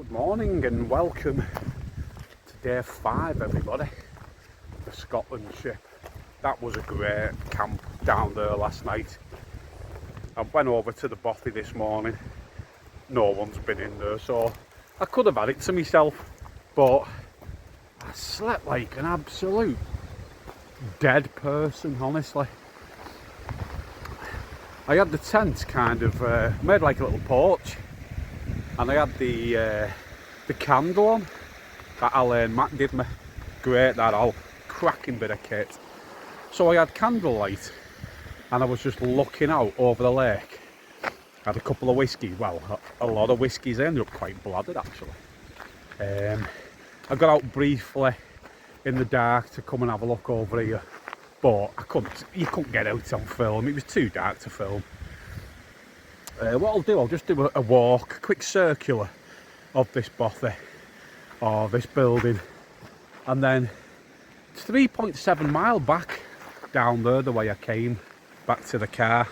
Good morning and welcome to day 5, everybody. The Scotland ship. That was a great camp down there last night. I went over to the bothy this morning. No one's been in there, so I could have had it to myself, but I slept like an absolute dead person, honestly. I had the tent kind of made like a little porch, and I had the candle on that Alain Mack did me. Great, that all cracking bit of kit. So I had candlelight, and I was just looking out over the lake. I had a couple of whiskies, well, a lot of whiskies. I ended up quite blooded actually. I got out briefly in the dark to come and have a look over here, but you couldn't get out on film. It was too dark to film. What I'll do, I'll just do a walk, a quick circular of this bothy, or this building, and then it's 3.7 mile back down there the way I came back to the car,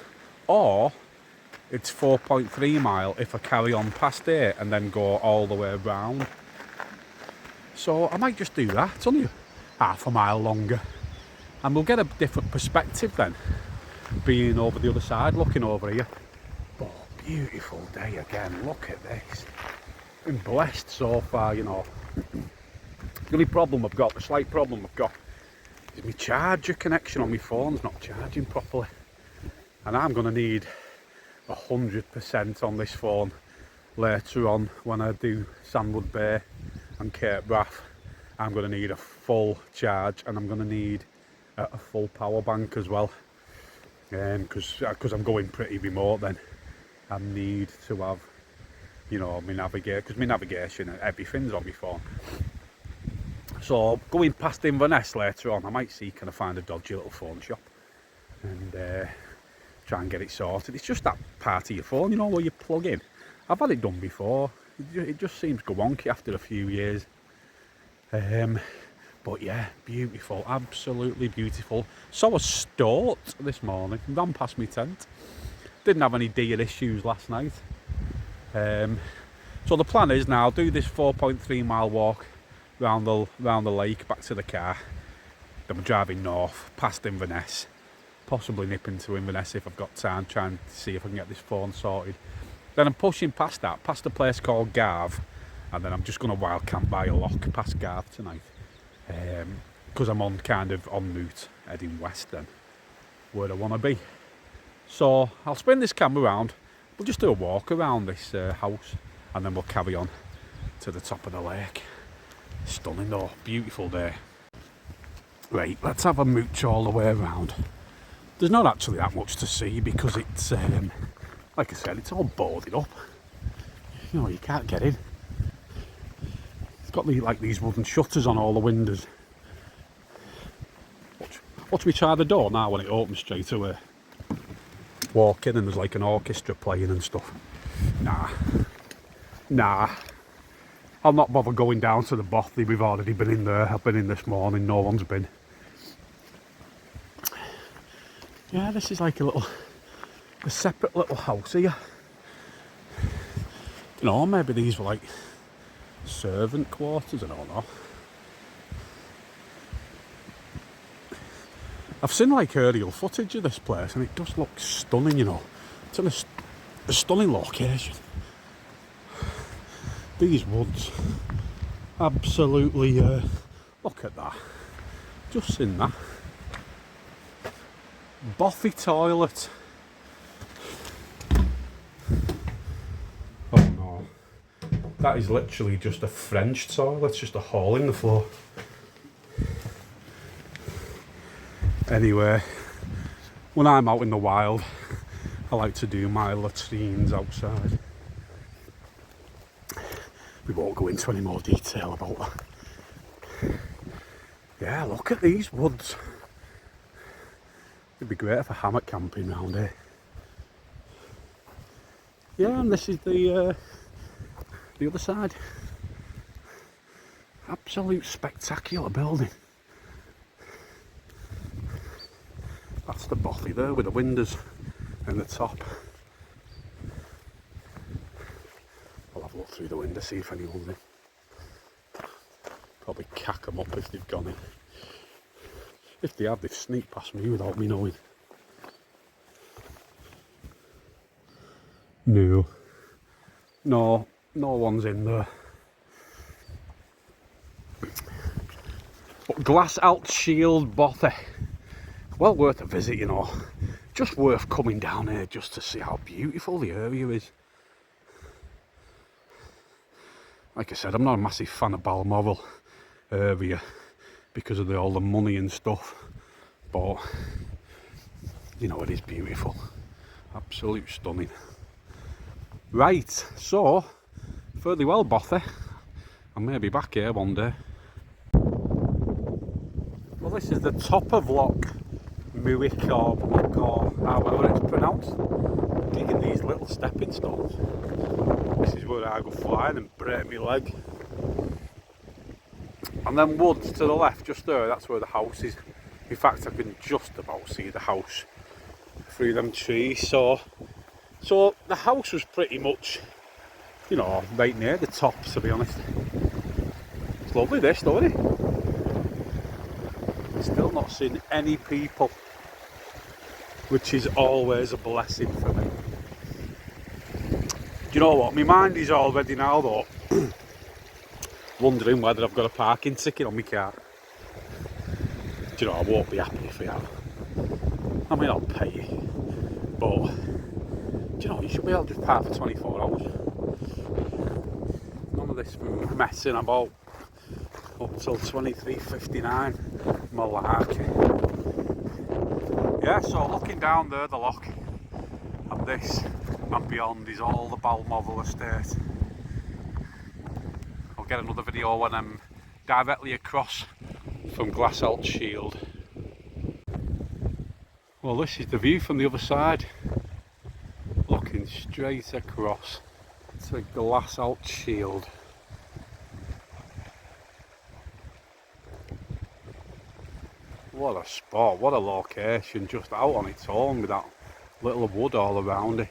or it's 4.3 mile if I carry on past it and then go all the way around. So I might just do that. It's only half a mile longer, and we'll get a different perspective then, being over the other side, looking over here. But beautiful day again. Look at this. Been blessed so far, you know. The only problem I've got, the slight problem I've got, is my charger connection on my phone's not charging properly, and I'm going to need 100% on this phone later on when I do Sandwood Bay and Cape Wrath. I'm going to need a full charge, and I'm going to need a full power bank as well, because I'm going pretty remote then. I need to have, you know, my navigation and everything's on my phone. So going past Inverness later on, I might see, can I find a dodgy little phone shop and try and get it sorted. It's just that part of your phone, you know, where you plug in. I've had it done before. It just seems go wonky after a few years. But yeah, beautiful, absolutely beautiful. Saw a stoat this morning, ran past my tent. Didn't have any deer issues last night. So the plan is now do this 4.3 mile walk round the lake back to the car. Then we're driving north past Inverness, possibly nip into Inverness if I've got time, trying to see if I can get this phone sorted. Then I'm pushing past that, past a place called Garve, and then I'm just going to wild camp by a loch past Garve tonight, because I'm on route heading west then, where I want to be. So I'll spin this camera around. We'll just do a walk around this house, and then we'll carry on to the top of the lake. Stunning though, beautiful day. Right, let's have a mooch all the way around. There's not actually that much to see because it's, like I said, it's all boarded up. You know, you can't get in. It's got these wooden shutters on all the windows. Watch me try the door now when it opens straight away. Walk in and there's like an orchestra playing and stuff. Nah. I'll not bother going down to the bothy. We've already been in there. I've been in this morning. No one's been. Yeah, this is like a separate little house here. You know, maybe these were like servant quarters, I don't know. I've seen like aerial footage of this place and it does look stunning, you know. It's in a stunning location. These woods, absolutely, look at that. Just seen that. Bothy toilet. Oh no. That is literally just a French toilet, just a hole in the floor. Anyway, when I'm out in the wild, I like to do my latrines outside. We won't go into any more detail about that. Yeah, look at these woods. It'd be great for hammock camping round here. Yeah, and this is the other side. Absolute spectacular building. That's the bothy there with the windows and the top. I'll have a look. look through the window, see if anyone's in. Probably cack them up if they've gone in. If they have, they've sneaked past me without me knowing. No, no one's in there. But Glass Alt Shield Bothy, well worth a visit, you know. Just worth coming down here just to see how beautiful the area is. Like I said, I'm not a massive fan of Balmoral area because of all the money and stuff, but you know, it is beautiful, absolutely stunning. Right, so fairly well Bothy, I may be back here one day. Well, this is the top of Loch Muick or however it's pronounced. Digging these little stepping stones. This is where I go flying and break my leg. And then woods to the left, just there, that's where the house is. In fact, I can just about see the house through them trees. So the house was pretty much, you know, right near the top, to be honest. It's lovely this, though, isn't it? Still not seen any people, which is always a blessing for me. Do you know what? My mind is already now, though, wondering whether I've got a parking ticket on my car. Do you know, I won't be happy if I have. I mean, I'll pay it, but do you know, you should be able to just park for 24 hours. None of this messing about up till 23:59 malarkey. Yeah, so looking down there, the loch, and this and beyond is all the Balmoral estate. I'll get another video when I'm directly across from Glass Alt Shield. Well, this is the view from the other side, looking straight across to Glass Alt Shield. What a spot, what a location, just out on its own with that little wood all around it.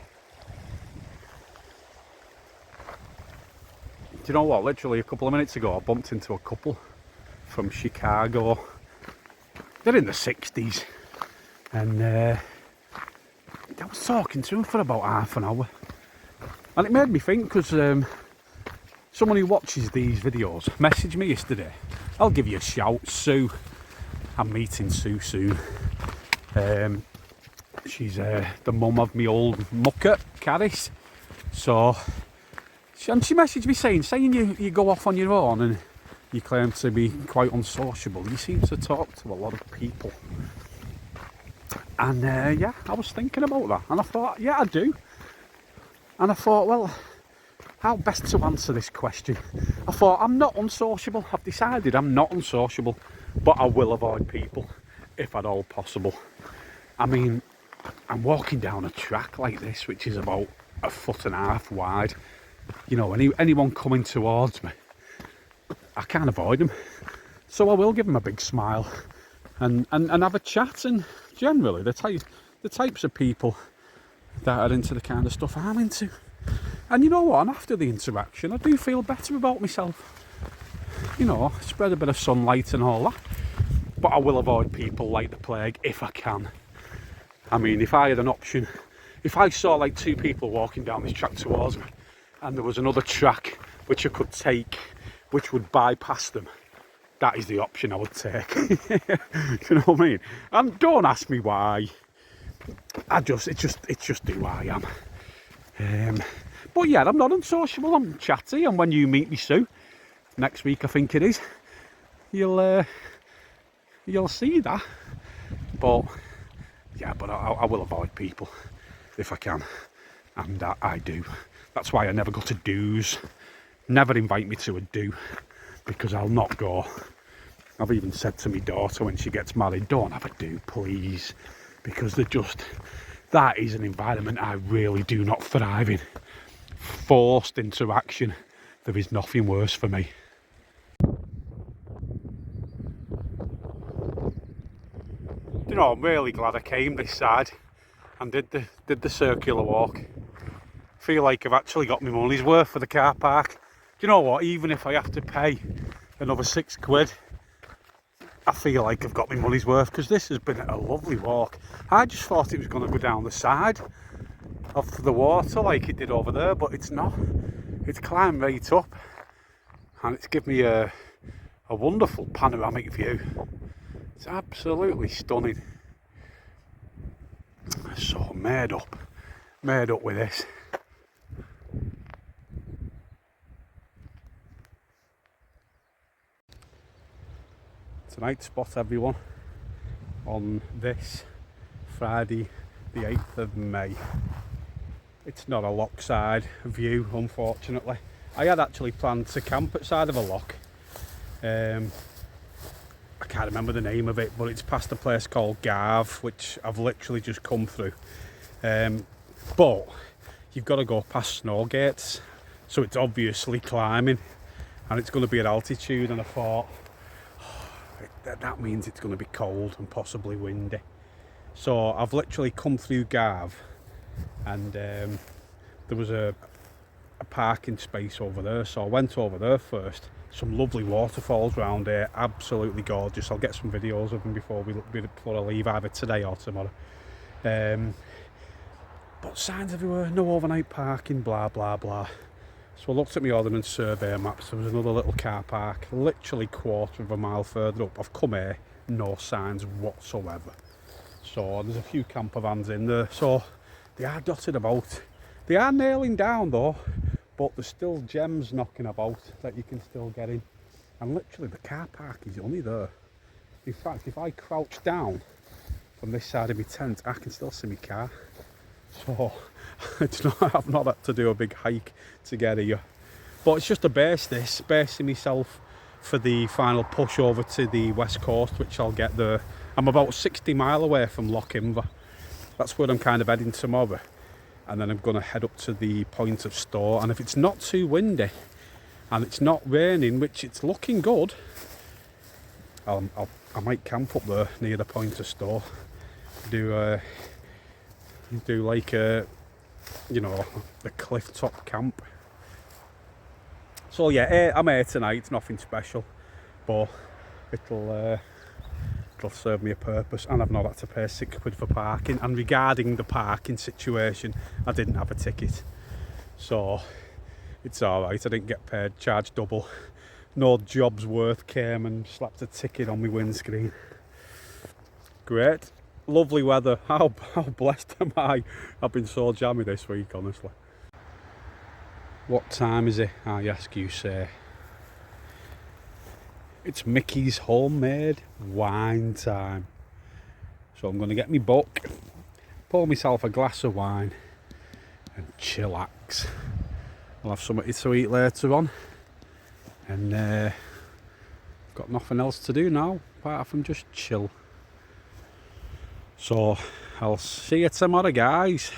Do you know what, literally a couple of minutes ago I bumped into a couple from Chicago. They're in the 60s and I was talking to them for about half an hour. And it made me think, because someone who watches these videos messaged me yesterday. I'll give you a shout, Sue. I'm meeting Sue soon. She's the mum of my old mucker, Caris. So, she messaged me saying you go off on your own and you claim to be quite unsociable. You seem to talk to a lot of people. And yeah, I was thinking about that. And I thought, yeah, I do. And I thought, well, how best to answer this question? I thought, I'm not unsociable. I've decided I'm not unsociable. But I will avoid people if at all possible. I mean, I'm walking down a track like this, which is about 1.5 feet wide. You know, anyone coming towards me, I can't avoid them. So I will give them a big smile and have a chat. And generally, the types of people that are into the kind of stuff I'm into. And you know what? And after the interaction, I do feel better about myself. You know, spread a bit of sunlight and all that. But I will avoid people like the plague if I can. I mean, if I had an option, if I saw like 2 people walking down this track towards me and there was another track which I could take, which would bypass them, that is the option I would take. You know what I mean? And don't ask me why. It's just who I am. But yeah, I'm not unsociable, I'm chatty, and when you meet me, Sue, next week I think it is, you'll see that. But yeah, but I will avoid people if I can, and I do. That's why I never go to do's. Never invite me to a do, because I'll not go. I've even said to my daughter when she gets married, don't have a do, please, because that is an environment I really do not thrive in. Forced interaction, there is nothing worse for me. You know, I'm really glad I came this side and did the circular walk. feel like I've actually got my money's worth for the car park. Do you know what? Even if I have to pay another £6, I feel like I've got my money's worth, because this has been a lovely walk. I just thought it was going to go down the side of the water like it did over there, but it's not. It's climbed right up, and it's given me a wonderful panoramic view. It's absolutely stunning. So made up with this. Tonight spot, everyone, on this Friday the 8th of May. It's not a loch side view, unfortunately. I had actually planned to camp at side of a loch. I can't remember the name of it, but it's past a place called Garve, which I've literally just come through. But you've got to go past snow gates, so it's obviously climbing, and it's going to be at altitude, and I thought, that means it's going to be cold and possibly windy. So I've literally come through Garve, and there was a parking space over there, so I went over there first. Some lovely waterfalls around here, absolutely gorgeous. I'll get some videos of them before I leave, either today or tomorrow. But signs everywhere, no overnight parking, blah blah blah. So I looked at my Ordnance Survey maps. There was another little car park, literally quarter of a mile further up. I've come here, no signs whatsoever. So there's a few camper vans in there. So they are dotted about. They are nailing down though, but there's still gems knocking about that you can still get in. And literally the car park is only there. In fact, if I crouch down from this side of my tent, I can still see my car. So I've not had to do a big hike to get here. But it's just a base, this, basing myself for the final push over to the west coast, which I'll get there. I'm about 60 mile away from Loch. That's where I'm kind of heading tomorrow. And then I'm going to head up to the point of Stow. And if it's not too windy and it's not raining, which it's looking good, I might camp up there near the point of Stow. Do like a, you know, the cliff top camp. So yeah, I'm here tonight. It's nothing special, but it'll serve me a purpose, and I've not had to pay £6 for parking. And regarding the parking situation, I didn't have a ticket, so it's alright. I didn't get paid, charged double. No job's worth came and slapped a ticket on my windscreen. Great. Lovely weather. How blessed am I? I've been so jammy this week, honestly. What time is it? I ask you, say. It's Mickey's homemade wine time. So I'm going to get me book, pour myself a glass of wine and chillax. I'll have something to eat later on. And got nothing else to do now apart from just chill. So I'll see you tomorrow, guys.